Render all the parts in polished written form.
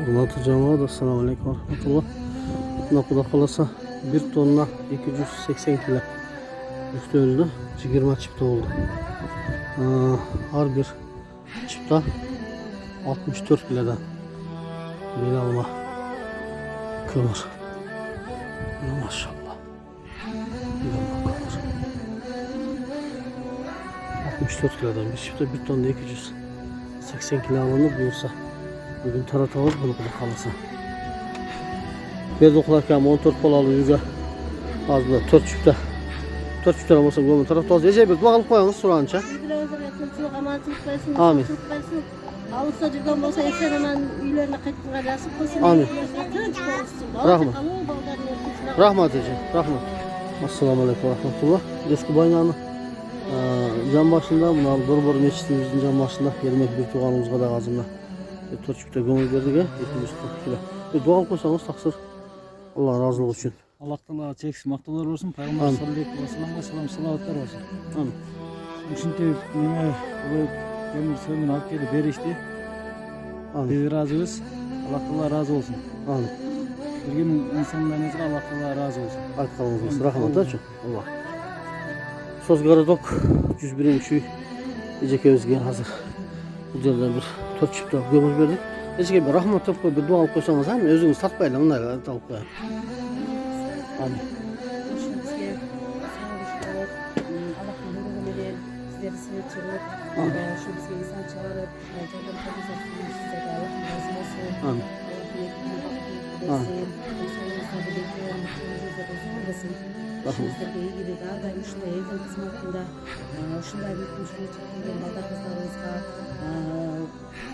Hurmatli jamoat, assalomu alaykum va rahmatulloh. Buna Xudo xolasa 1 tonna 280 kilo yük öldü. 20 çifte oldu. Her bir çifte 64 kilodan bir alma kömür. Maşallah. Bir alma kömür. 64 kilodan bir çifte 1 tonda 280 kilo alınır buyursa. Bugün taratavuz bunu Xudo xolasa. Bez okularken 14 polalı yüze az da 4 çifte. 4 çifte olmasa gömün taratavuz. Ece bir dua alıp koyalım surança. Amin. Ağustos ayından olsa esen hemen üylerine kaçtılar nasip olsun. Amin. Rahmet. Rahmet. Rahmet Ece. Rahmet. Assalamu aleykum ve rahmetullah. Eski baynağını can başında bunlar Borbor Meçhidimizin can başında gelmek bir tuğanımız kadar ağzımda. 4 çifte gömül verdik ya 240 kilo. Bir dua koysanız taksır. Allah razılığı için. Allah Teala çeksin maktalar olsun. Peygamber sallallahu aleyhi ve sellem salavatlar olsun. Amin. Şimdi neme bu demir suyunu hak edip berişti. Amin. Biz razıyız. Allah Teala razı olsun. Amin. Bilginin insanlarınızga Allah Teala razı olsun. Aytkanınız olsun. Rahmet olsun. Allah. Söz Garadok 101. Ecekemizge hazır. Bu yerden bir 4 çifte gömül verdik. Eceke bir rahmet yapıp bir dua alıp koysanız hem özünüz tatmayla bunlar alıp koyalım. Amin. Sizlerge iyi gibi daim şunday evden kısmetinde şunday bir müşkül çektiğinde balda kızlarımızga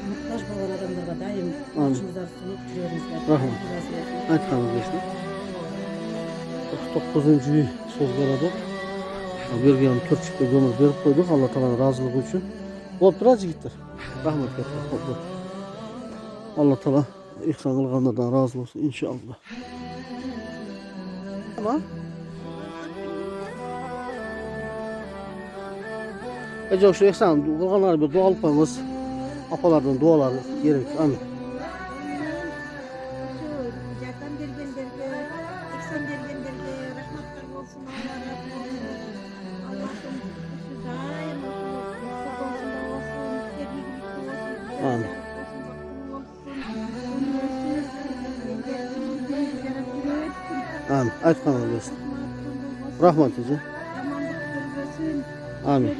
muhtaç olan adamlarga daim başımızda sunup duruyoruzlar. Rahmet. Aytkanınız olsun. 9. söz Garadok. Bir gün 4 çifte gömül verip koyduk Allah Teala'nın razılığı için. Olup biraz gittir. Rahmet getir. Allah Teala ihsan kılganlardan razı olsun inşallah. Ama Ece şu ihsan kılganlara bir dua alıp koyunuz. Apalardan duaları gerek. Amin. Amin. Amin. Aytkanınız olsun. Rahmet Ece. Amin.